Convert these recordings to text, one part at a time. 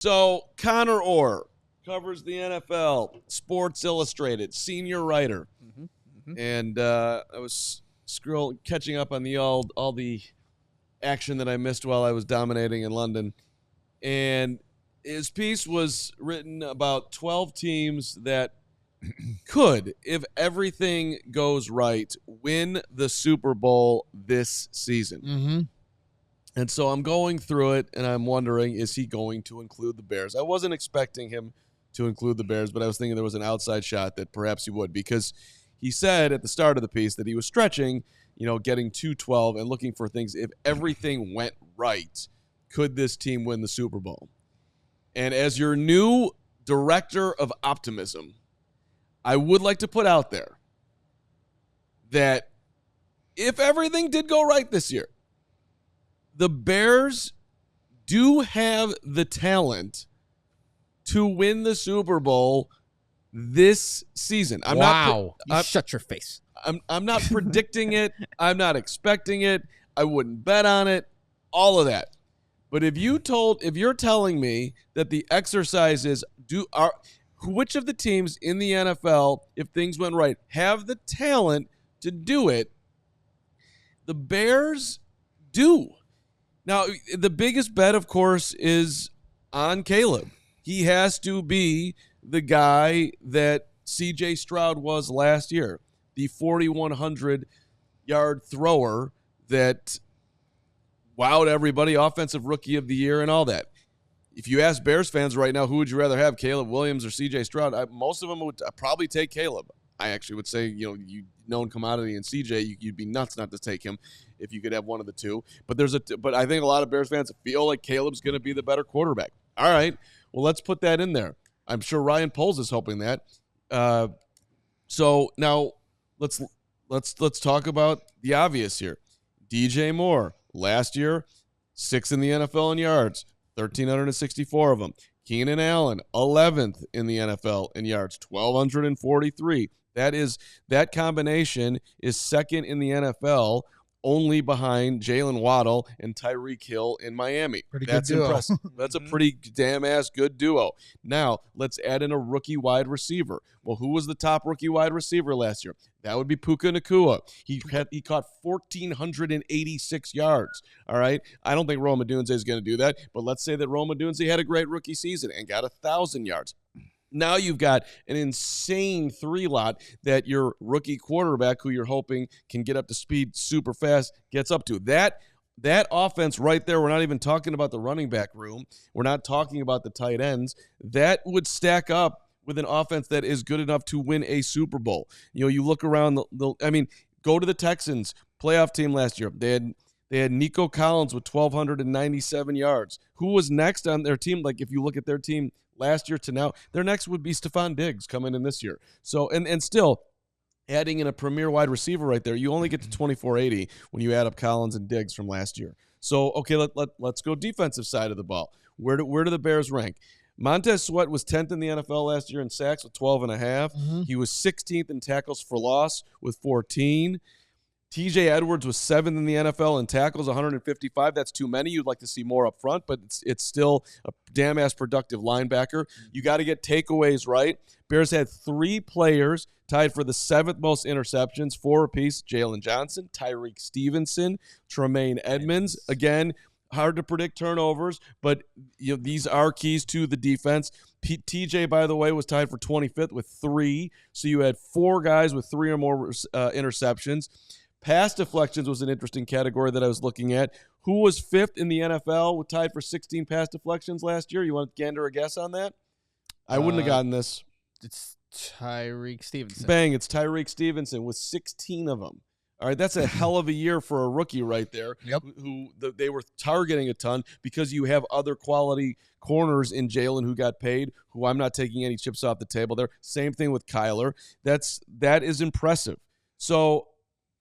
So, Conor Orr covers the NFL, Sports Illustrated, senior writer. And I was catching up on all the action that I missed while I was dominating in London. And his piece was written about 12 teams that could, if everything goes right, win the Super Bowl this season. And so I'm going through it, and I'm wondering, is he going to include the Bears? I wasn't expecting him to include the Bears, but I was thinking there was an outside shot that perhaps he would, because he said at the start of the piece that he was stretching, getting to 12 and looking for things. If everything went right, could this team win the Super Bowl? And as your new director of optimism, I would like to put out there that if everything did go right this year, the Bears do have the talent to win the Super Bowl this season. Shut your face. I'm not predicting it. I'm not expecting it. I wouldn't bet on it. All of that. But if you're telling me that the exercises which of the teams in the NFL, if things went right, have the talent to do it, the Bears do. Now, the biggest bet, of course, is on Caleb. He has to be the guy that C.J. Stroud was last year, the 4,100-yard thrower that wowed everybody, offensive rookie of the year and all that. If you ask Bears fans right now, who would you rather have, Caleb Williams or C.J. Stroud, most of them would probably take Caleb. I actually would say, known commodity in CJ, you'd be nuts not to take him if you could have one of the two. But but I think a lot of Bears fans feel like Caleb's going to be the better quarterback. All right, well, let's put that in there. I'm sure Ryan Poles is hoping that. So now let's talk about the obvious here. DJ Moore, last year, 6th in the NFL in yards, 1,364 of them. Keenan Allen, 11th in the NFL in yards, 1,243. That combination is second in the NFL, only behind Jalen Waddle and Tyreek Hill in Miami. That's impressive. That's a pretty damn-ass good duo. Now, let's add in a rookie wide receiver. Well, who was the top rookie wide receiver last year? That would be Puka Nacua. He caught 1,486 yards, all right? I don't think Rome Odunze is going to do that, but let's say that Rome Odunze had a great rookie season and got 1,000 yards. Now you've got an insane 3-lot that your rookie quarterback, who you're hoping can get up to speed super fast, gets up to. That offense right there, we're not even talking about the running back room. We're not talking about the tight ends. That would stack up with an offense that is good enough to win a Super Bowl. You look around, go to the Texans playoff team last year. They had Nico Collins with 1,297 yards. Who was next on their team? Like, if you look at their team last year to now, their next would be Stephon Diggs coming in this year. So, and still, adding in a premier wide receiver right there, you only get to 2,480 when you add up Collins and Diggs from last year. So, okay, let's go defensive side of the ball. Where do the Bears rank? Montez Sweat was 10th in the NFL last year in sacks with 12.5. He was 16th in tackles for loss with 14. TJ Edwards was 7th in the NFL in tackles, 155. That's too many. You'd like to see more up front, but it's still a damn-ass productive linebacker. You got to get takeaways right. Bears had 3 players tied for the 7th most interceptions, 4 apiece. Jalen Johnson, Tyreek Stevenson, Tremaine Edmonds. Again, hard to predict turnovers, but these are keys to the defense. TJ, by the way, was tied for 25th with 3. So you had 4 guys with 3 or more interceptions. Pass deflections was an interesting category that I was looking at. Who was 5th in the NFL, tied for 16 pass deflections last year? You want to gander a guess on that? I wouldn't have gotten this. It's Tyreek Stevenson. Bang, it's Tyreek Stevenson with 16 of them. All right, that's a hell of a year for a rookie right there. Yep. They were targeting a ton because you have other quality corners in Jalen who got paid, who I'm not taking any chips off the table there. Same thing with Kyler. That is impressive. So,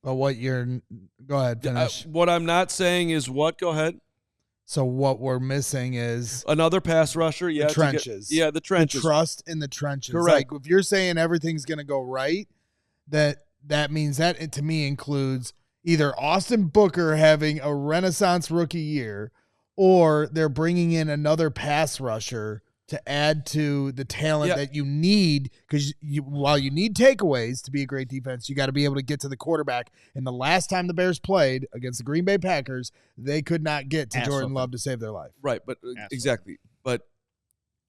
but go ahead, finish. What I'm not saying is what? Go ahead. So what we're missing is another pass rusher. Yeah, the trenches. The trenches. The trust in the trenches. Correct. Like, if you're saying everything's going to go right, that means that it, to me, includes either Austin Booker having a Renaissance rookie year, or they're bringing in another pass rusher to add to the talent that you need, because while you need takeaways to be a great defense, you got to be able to get to the quarterback. And the last time the Bears played against the Green Bay Packers, they could not get to Jordan Love to save their life. Right, but exactly. But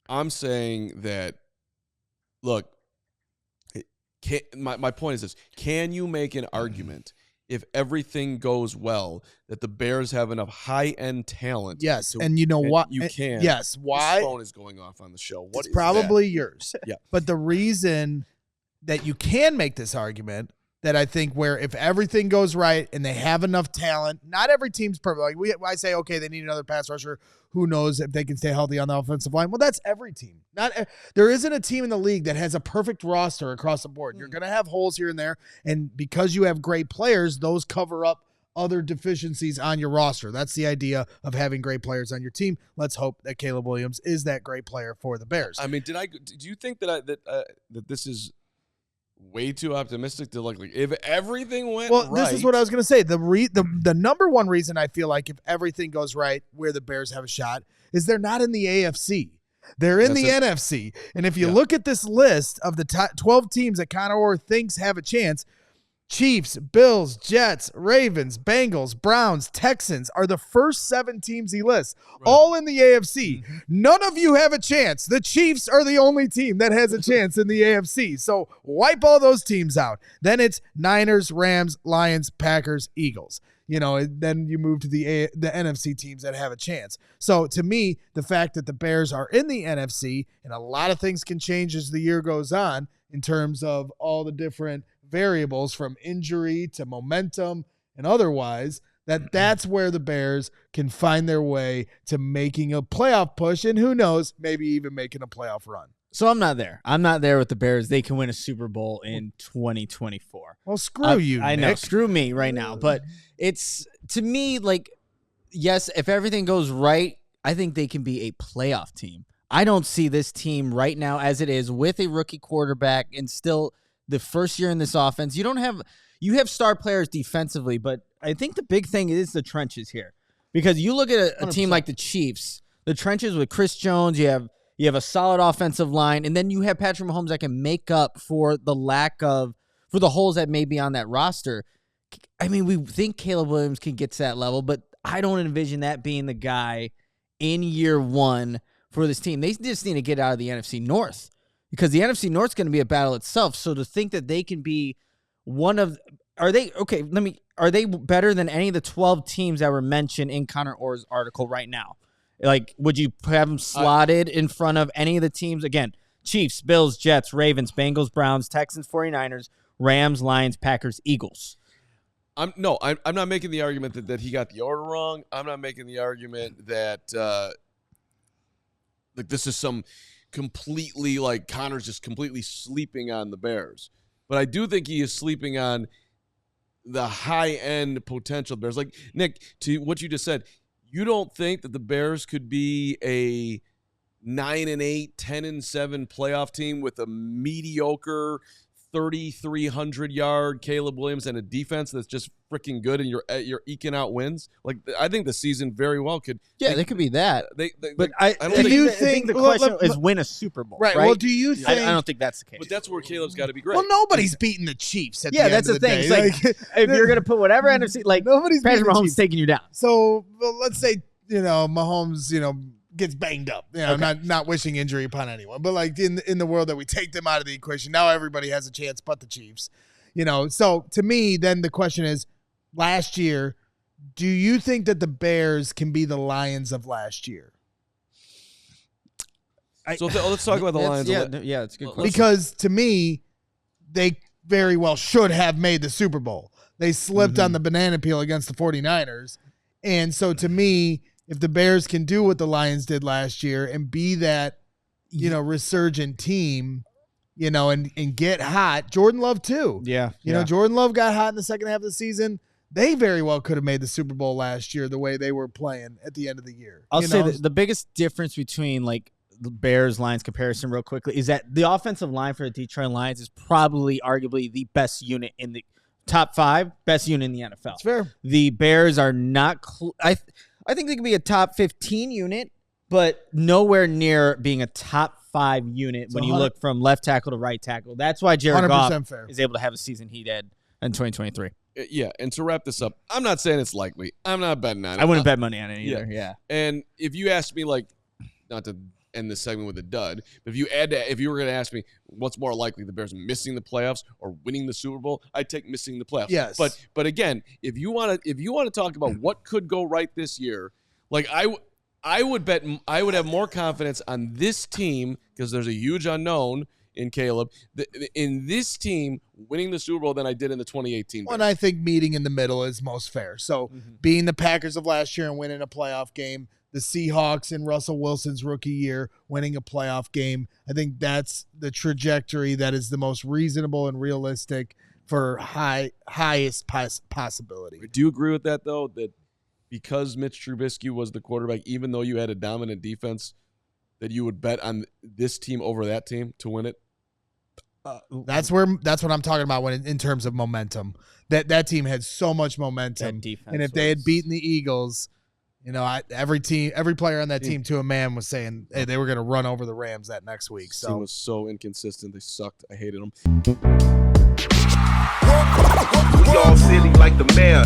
I'm saying that, look, my point is this. Can you make an argument if everything goes well that the Bears have enough high-end talent? Yes, and you know what? You can. Yes, why? This phone is going off on the show. What is probably that? Yours. Yeah. But the reason that you can make this argument, that I think, where if everything goes right and they have enough talent, not every team's perfect. Like I say, okay, they need another pass rusher. Who knows if they can stay healthy on the offensive line? Well, that's every team. There isn't a team in the league that has a perfect roster across the board. You're going to have holes here and there, and because you have great players, those cover up other deficiencies on your roster. That's the idea of having great players on your team. Let's hope that Caleb Williams is that great player for the Bears. I mean, do you think that this is way too optimistic to look like if everything went right? This is what I was going to say. The number one reason I feel like if everything goes right, where the Bears have a shot, is they're not in the AFC. They're in the NFC. And if you look at this list of the top 12 teams that Conor Orr thinks have a chance, Chiefs, Bills, Jets, Ravens, Bengals, Browns, Texans are the first 7 teams he lists, all in the AFC. Mm-hmm. None of you have a chance. The Chiefs are the only team that has a chance in the AFC. So wipe all those teams out. Then it's Niners, Rams, Lions, Packers, Eagles. Then you move to the NFC teams that have a chance. So to me, the fact that the Bears are in the NFC, and a lot of things can change as the year goes on in terms of all the different variables from injury to momentum and otherwise, that's where the Bears can find their way to making a playoff push, and who knows, maybe even making a playoff run. So I'm not there. I'm not there with the Bears. They can win a Super Bowl in 2024. Well, screw you, I know. Nick. Screw me right now. But it's, to me, like, yes, if everything goes right, I think they can be a playoff team. I don't see this team right now as it is with a rookie quarterback and still the first year in this offense. You have star players defensively, but I think the big thing is the trenches here. Because you look at a team like the Chiefs, the trenches with Chris Jones, you have a solid offensive line, and then you have Patrick Mahomes that can make up for the holes that may be on that roster. I mean, we think Caleb Williams can get to that level, but I don't envision that being the guy in year one for this team. They just need to get out of the NFC North, because the NFC North is going to be a battle itself. So to think that they can be are they better than any of the 12 teams that were mentioned in Conor Orr's article right now? Like, would you have them slotted in front of any of the teams? Again, Chiefs, Bills, Jets, Ravens, Bengals, Browns, Texans, 49ers, Rams, Lions, Packers, Eagles. I'm not making the argument that he got the order wrong. I'm not making the argument that this is some completely, like, Connor's just completely sleeping on the Bears. But I do think he is sleeping on the high-end potential Bears. Like, Nick, to what you just said, you don't think that the Bears could be a 9-8, 10-7 playoff team with a mediocre 3,300-yard Caleb Williams and a defense that's just freaking good, and you're eking out wins? Like, I think the season very well could. Yeah, they could be that. But I think the question is win a Super Bowl, right? Well, do you think? I don't think that's the case. But that's where Caleb's got to be great. Well, nobody's beating the Chiefs. At the end that's of the thing. Day. It's like, if you're gonna put whatever NFC, like, nobody's Patrick beating the Mahomes Chiefs. taking you down. So let's say Mahomes gets banged up. I'm not wishing injury upon anyone, but like in the world that we take them out of the equation, now everybody has a chance but the Chiefs. So to me, then the question is, last year, do you think that the Bears can be the Lions of last year? So let's talk about the Lions. Yeah, it's a good question. Because to me, they very well should have made the Super Bowl. They slipped on the banana peel against the 49ers. And so to me, if the Bears can do what the Lions did last year and be that, resurgent team, and get hot, Jordan Love too. Yeah. Jordan Love got hot in the second half of the season. They very well could have made the Super Bowl last year the way they were playing at the end of the year. I'll say that the biggest difference between, like, the Bears-Lions comparison real quickly is that the offensive line for the Detroit Lions is probably arguably the best unit in the top 5, best unit in the NFL. That's fair. The Bears are not I think they can be a top 15 unit, but nowhere near being a top 5 unit when you look from left tackle to right tackle. That's why Jared Goff fair. is able to have a season he did in 2023. Yeah, and to wrap this up, I'm not saying it's likely. I'm not betting on it. I wouldn't bet money on it either. Yeah. And if you asked me, like, not to end this segment with a dud, but if you were going to ask me what's more likely, the Bears missing the playoffs or winning the Super Bowl, I'd take missing the playoffs. Yes. But again, if you want to talk about what could go right this year, like I would bet I would have more confidence on this team because there's a huge unknown in Caleb in this team winning the Super Bowl than I did in the 2018. Well, and I think meeting in the middle is most fair. So being the Packers of last year and winning a playoff game, the Seahawks in Russell Wilson's rookie year winning a playoff game, I think that's the trajectory that is the most reasonable and realistic for highest possibility. Do you agree with that, though, that because Mitch Trubisky was the quarterback, even though you had a dominant defense, that you would bet on this team over that team to win it? That's what I'm talking about when in terms of momentum. That team had so much momentum, and if they had beaten the Eagles, every player on that team to a man was saying they were going to run over the Rams that next week. So it was so inconsistent. They sucked. I hated them. We all silly like the mayor.